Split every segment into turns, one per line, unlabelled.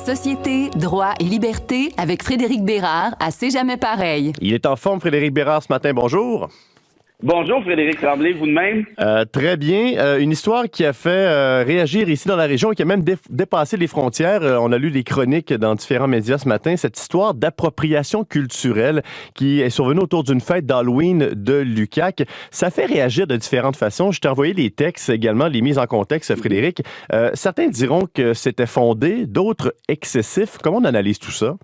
Société, droit et liberté avec Frédéric Bérard à C'est jamais pareil.
Il est en forme, Frédéric Bérard, ce matin. Bonjour.
Bonjour Frédéric Tremblay, vous de même?
Très bien. Une histoire qui a fait réagir ici dans la région et qui a même dépassé les frontières. On a lu les chroniques dans différents médias ce matin. Cette histoire d'appropriation culturelle qui est survenue autour d'une fête d'Halloween de l'UQAC. Ça fait réagir de différentes façons. Je t'ai envoyé les textes également, les mises en contexte, Frédéric. Certains diront que c'était fondé, d'autres excessif. Comment on analyse tout ça?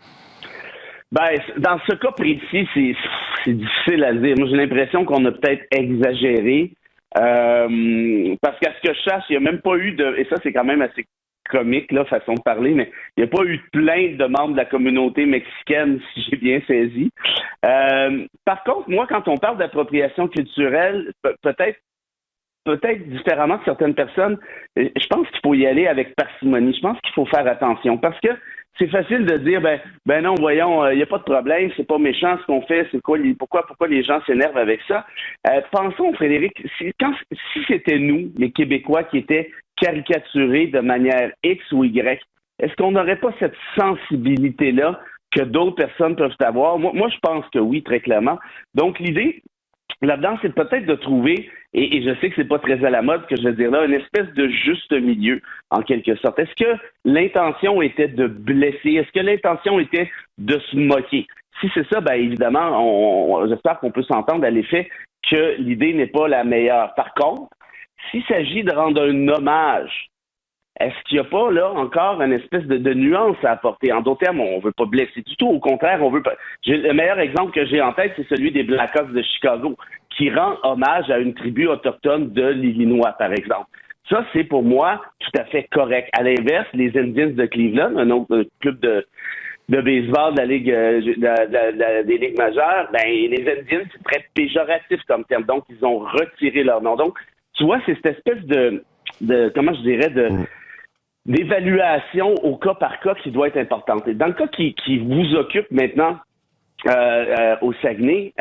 Ben, dans ce cas précis, c'est difficile à dire. Moi, j'ai l'impression qu'on a peut-être exagéré. Parce qu'à ce que je sache, il n'y a même pas eu de... Et ça, c'est quand même assez comique, là, façon de parler, mais il n'y a pas eu de plainte de membres de la communauté mexicaine, si j'ai bien saisi. Par contre, moi, quand on parle d'appropriation culturelle, peut-être différemment de certaines personnes, je pense qu'il faut y aller avec parcimonie. Je pense qu'il faut faire attention parce que c'est facile de dire, ben non, voyons, il n'y a pas de problème, c'est pas méchant ce qu'on fait, c'est quoi, pourquoi les gens s'énervent avec ça. Pensons, Frédéric, si c'était nous, les Québécois, qui étaient caricaturés de manière X ou Y, est-ce qu'on n'aurait pas cette sensibilité-là que d'autres personnes peuvent avoir? Moi, je pense que oui, très clairement. Donc, l'idée là-dedans, c'est peut-être de trouver, et je sais que c'est pas très à la mode ce que je veux dire là, une espèce de juste milieu, en quelque sorte. Est-ce que l'intention était de blesser? Est-ce que l'intention était de se moquer? Si c'est ça, ben évidemment, j'espère qu'on peut s'entendre à l'effet que l'idée n'est pas la meilleure. Par contre, s'il s'agit de rendre un hommage, est-ce qu'il n'y a pas, là, encore une espèce de nuance à apporter? En d'autres termes, on ne veut pas blesser du tout. Au contraire, on veut pas. Le meilleur exemple que j'ai en tête, c'est celui des Blackhawks de Chicago, qui rend hommage à une tribu autochtone de l'Illinois, par exemple. Ça, c'est pour moi tout à fait correct. À l'inverse, les Indians de Cleveland, un autre club de baseball de la Ligue des Ligues majeures, ben les Indians, c'est très péjoratif comme terme. Donc, ils ont retiré leur nom. Donc, tu vois, c'est cette espèce de comment je dirais, d'évaluation au cas par cas qui doit être importante. Et dans le cas qui vous occupe maintenant au Saguenay,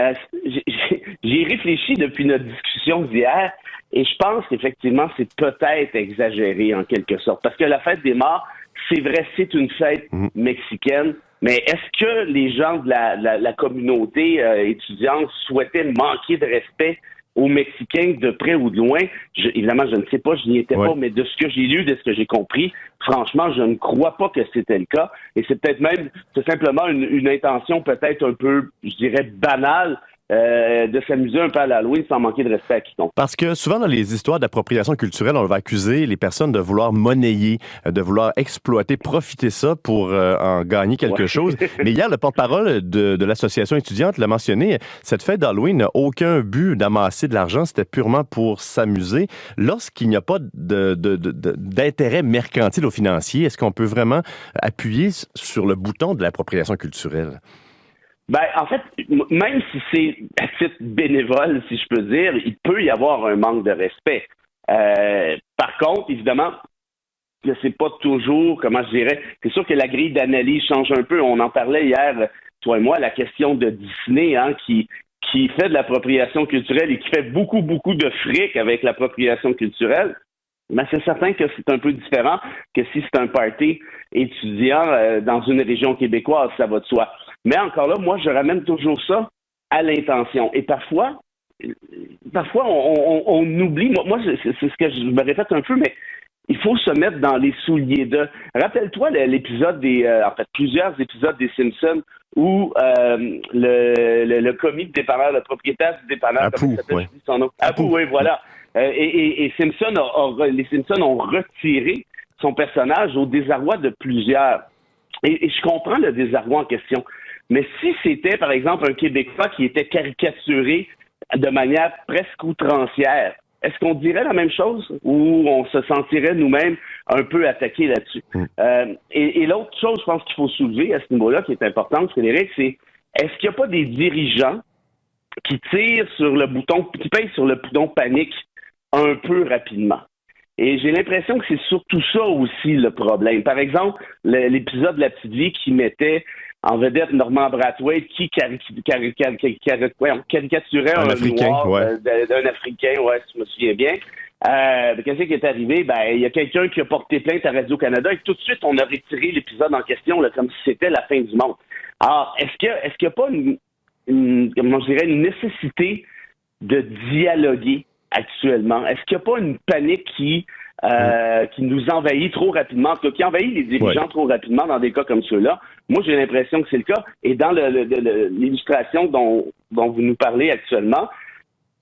j'y ai réfléchi depuis notre discussion d'hier et je pense qu'effectivement, c'est peut-être exagéré en quelque sorte. Parce que la fête des morts, c'est vrai, c'est une fête mexicaine, mais est-ce que les gens de la communauté étudiante souhaitaient manquer de respect aux Mexicains de près ou de loin? Évidemment, je ne sais pas, je n'y étais pas, mais de ce que j'ai lu, de ce que j'ai compris, franchement, je ne crois pas que c'était le cas. Et c'est peut-être même, c'est simplement une intention peut-être un peu, je dirais, banale, de s'amuser un peu à l'Halloween sans manquer de respect à quiconque.
Parce que souvent dans les histoires d'appropriation culturelle, on va accuser les personnes de vouloir monnayer, de vouloir exploiter, profiter ça pour en gagner quelque chose. Mais hier, le porte-parole de l'association étudiante l'a mentionné, cette fête d'Halloween n'a aucun but d'amasser de l'argent, c'était purement pour s'amuser. Lorsqu'il n'y a pas d'intérêt mercantile ou financier, est-ce qu'on peut vraiment appuyer sur le bouton de l'appropriation culturelle?
Ben, en fait, même si c'est à titre bénévole, si je peux dire, il peut y avoir un manque de respect. Par contre, évidemment, que c'est pas toujours, comment je dirais, c'est sûr que la grille d'analyse change un peu. On en parlait hier, toi et moi, la question de Disney, qui fait de l'appropriation culturelle et qui fait beaucoup, beaucoup de fric avec l'appropriation culturelle. Mais c'est certain que c'est un peu différent que si c'est un party étudiant dans une région québécoise, ça va de soi. Mais encore là, moi, je ramène toujours ça à l'intention. Et parfois on oublie, moi c'est ce que je me répète un peu, mais il faut se mettre dans les souliers de... Rappelle-toi l'épisode plusieurs épisodes des Simpsons où le commis de dépanneur, le propriétaire du dépanneur,
Apu,
son nom? Apu, oui, voilà. Et les Simpsons ont retiré son personnage au désarroi de plusieurs. Et je comprends le désarroi en question. Mais si c'était, par exemple, un Québécois qui était caricaturé de manière presque outrancière, est-ce qu'on dirait la même chose ou on se sentirait nous-mêmes un peu attaqués là-dessus? Et l'autre chose, je pense qu'il faut soulever à ce niveau-là, qui est importante, Frédéric, c'est est-ce qu'il n'y a pas des dirigeants qui tirent sur le bouton, qui pèsent sur le bouton panique un peu rapidement? Et j'ai l'impression que c'est surtout ça aussi le problème. Par exemple, l'épisode de La Petite Vie qui mettait en vedette Norman Brathwaite qui caricaturait un Africain, noir d'un Africain, si je me souviens bien. Qu'est-ce qui est arrivé? Il y a quelqu'un qui a porté plainte à Radio-Canada et tout de suite, on a retiré l'épisode en question là, comme si c'était la fin du monde. Alors, est-ce qu'il n'y a pas comment je dirais, une nécessité de dialoguer actuellement? Est-ce qu'il n'y a pas une panique qui nous envahit trop rapidement, en tout cas, qui envahit les dirigeants trop rapidement dans des cas comme ceux-là? Moi, j'ai l'impression que c'est le cas. Et dans l'illustration dont vous nous parlez actuellement,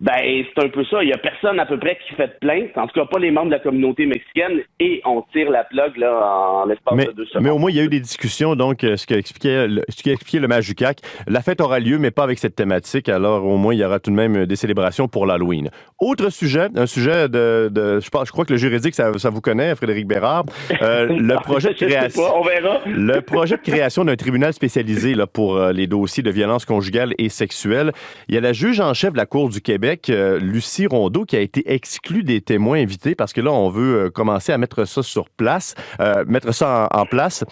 c'est un peu ça. Il n'y a personne à peu près qui fait de plainte, en tout cas pas les membres de la communauté mexicaine, et on tire la plug là, en l'espace de 2 secondes.
Mais au moins, il y a eu des discussions, donc ce qu'a expliqué le maire Jucac. La fête aura lieu, mais pas avec cette thématique, alors au moins, il y aura tout de même des célébrations pour l'Halloween. Autre sujet, un sujet je crois que le juridique, ça vous connaît, Frédéric Bérard. Le projet de création...
on verra.
Le projet de création d'un tribunal spécialisé là, pour les dossiers de violence conjugale et sexuelle. Il y a la juge en chef de la Cour du Québec, Lucie Rondeau, qui a été exclue des témoins invités parce que là, on veut commencer à mettre ça sur place, mettre ça en place.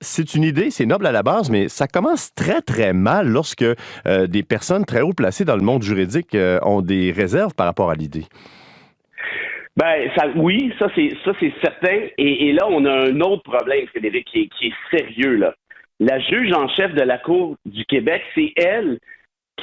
C'est une idée, c'est noble à la base, mais ça commence très, très mal lorsque des personnes très haut placées dans le monde juridique ont des réserves par rapport à l'idée.
Oui, ça c'est certain. Et là, on a un autre problème, Frédéric, qui est sérieux, là. La juge en chef de la Cour du Québec, c'est elle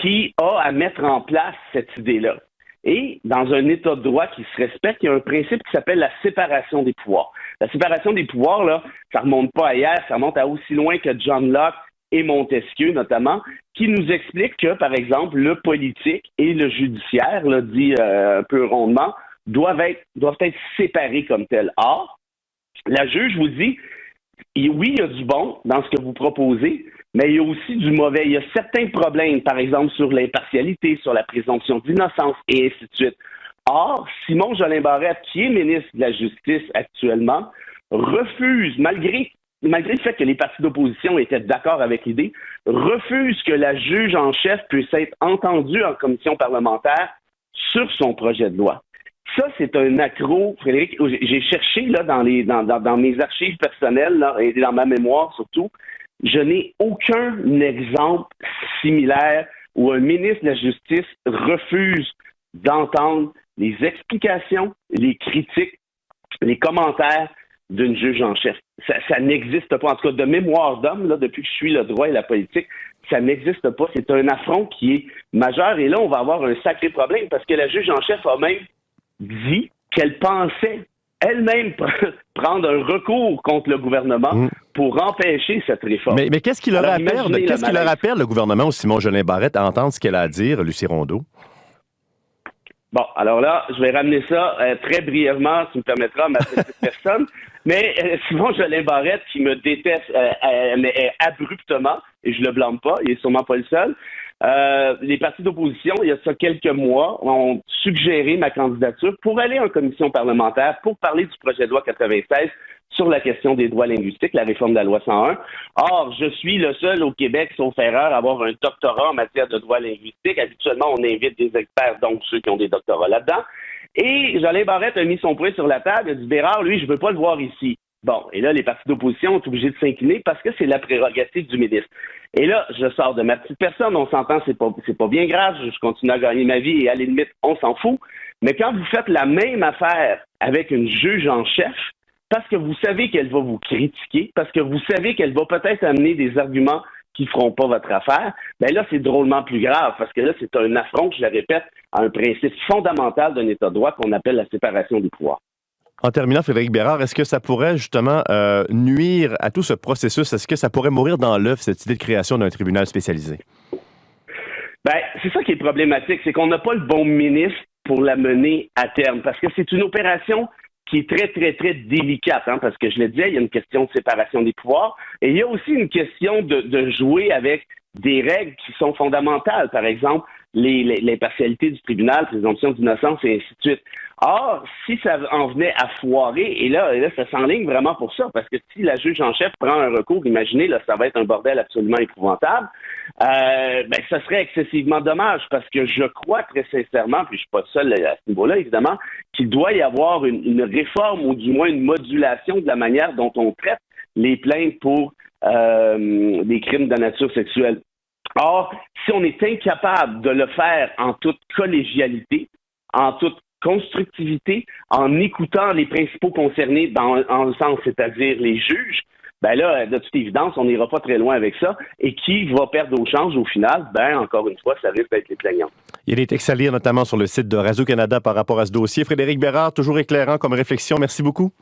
qui a à mettre en place cette idée-là. Et dans un État de droit qui se respecte, il y a un principe qui s'appelle la séparation des pouvoirs. La séparation des pouvoirs, là, ça remonte pas à hier, ça remonte à aussi loin que John Locke et Montesquieu, notamment, qui nous expliquent que, par exemple, le politique et le judiciaire, là, dit un peu rondement, doivent être séparés comme tels. Or, la juge vous dit, oui, il y a du bon dans ce que vous proposez, mais il y a aussi du mauvais. Il y a certains problèmes, par exemple, sur l'impartialité, sur la présomption d'innocence, et ainsi de suite. Or, Simon Jolin Barrette, qui est ministre de la Justice actuellement, refuse, malgré le fait que les partis d'opposition étaient d'accord avec l'idée, refuse que la juge en chef puisse être entendue en commission parlementaire sur son projet de loi. Ça, c'est un accroc, Frédéric. J'ai cherché là, dans mes archives personnelles là, et dans ma mémoire surtout, je n'ai aucun exemple similaire où un ministre de la Justice refuse d'entendre les explications, les critiques, les commentaires d'une juge en chef. Ça n'existe pas. En tout cas, de mémoire d'homme, là, depuis que je suis le droit et la politique, ça n'existe pas. C'est un affront qui est majeur. Et là, on va avoir un sacré problème parce que la juge en chef a même dit qu'elle pensait elle-même prendre un recours contre le gouvernement pour empêcher cette réforme.
Mais qu'est-ce qui leur appelle le gouvernement ou Simon Jolin Barrette à entendre ce qu'elle a à dire, Lucie Rondeau?
Bon, alors là, je vais ramener ça très brièvement, tu me permettras, à ma petite personne. Mais Simon Jolin Barrette, qui me déteste abruptement, et je le blâme pas, il est sûrement pas le seul, les partis d'opposition, il y a ça quelques mois, ont suggéré ma candidature pour aller en commission parlementaire pour parler du projet de loi 96 sur la question des droits linguistiques, la réforme de la loi 101. Or, je suis le seul au Québec, sauf erreur, à avoir un doctorat en matière de droits linguistiques. Habituellement, on invite des experts, donc ceux qui ont des doctorats là-dedans. Et Jolin Barrette a mis son point sur la table. Il a dit, Bérard, lui, je veux pas le voir ici. Bon, et là, les partis d'opposition ont été obligés de s'incliner parce que c'est la prérogative du ministre. Et là, je sors de ma petite personne, on s'entend, c'est pas bien grave, je continue à gagner ma vie et à la limite, on s'en fout. Mais quand vous faites la même affaire avec une juge en chef, parce que vous savez qu'elle va vous critiquer, parce que vous savez qu'elle va peut-être amener des arguments qui ne feront pas votre affaire, bien là, c'est drôlement plus grave, parce que là, c'est un affront, je le répète, à un principe fondamental d'un État de droit qu'on appelle la séparation des pouvoirs.
En terminant, Frédéric Bérard, est-ce que ça pourrait justement nuire à tout ce processus? Est-ce que ça pourrait mourir dans l'œuf, cette idée de création d'un tribunal spécialisé?
Bien, c'est ça qui est problématique, c'est qu'on n'a pas le bon ministre pour la mener à terme, parce que c'est une opération qui est très, très, très délicate, hein, parce que je le disais, il y a une question de séparation des pouvoirs, et il y a aussi une question de jouer avec des règles qui sont fondamentales, par exemple, l'impartialité du tribunal, présomption d'innocence, et ainsi de suite. Or, si ça en venait à foirer, et là ça s'enligne vraiment pour ça, parce que si la juge en chef prend un recours, imaginez, là, ça va être un bordel absolument épouvantable, ça serait excessivement dommage, parce que je crois très sincèrement, puis je suis pas seul à ce niveau-là, évidemment, qu'il doit y avoir une réforme, ou du moins une modulation de la manière dont on traite les plaintes pour des crimes de nature sexuelle. Or, si on est incapable de le faire en toute collégialité, en toute constructivité, en écoutant les principaux concernés en le sens, c'est-à-dire les juges, ben là, de toute évidence, on n'ira pas très loin avec ça. Et qui va perdre au change au final? Ben, encore une fois, ça risque d'être les plaignants.
Il y a des textes à lire, notamment sur le site de Radio-Canada par rapport à ce dossier. Frédéric Bérard, toujours éclairant comme réflexion. Merci beaucoup.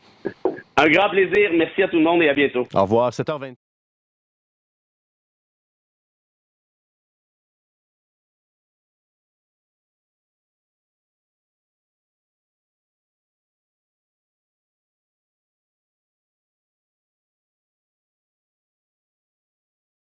Un grand plaisir. Merci à tout le monde et à bientôt.
Au revoir. 7h20.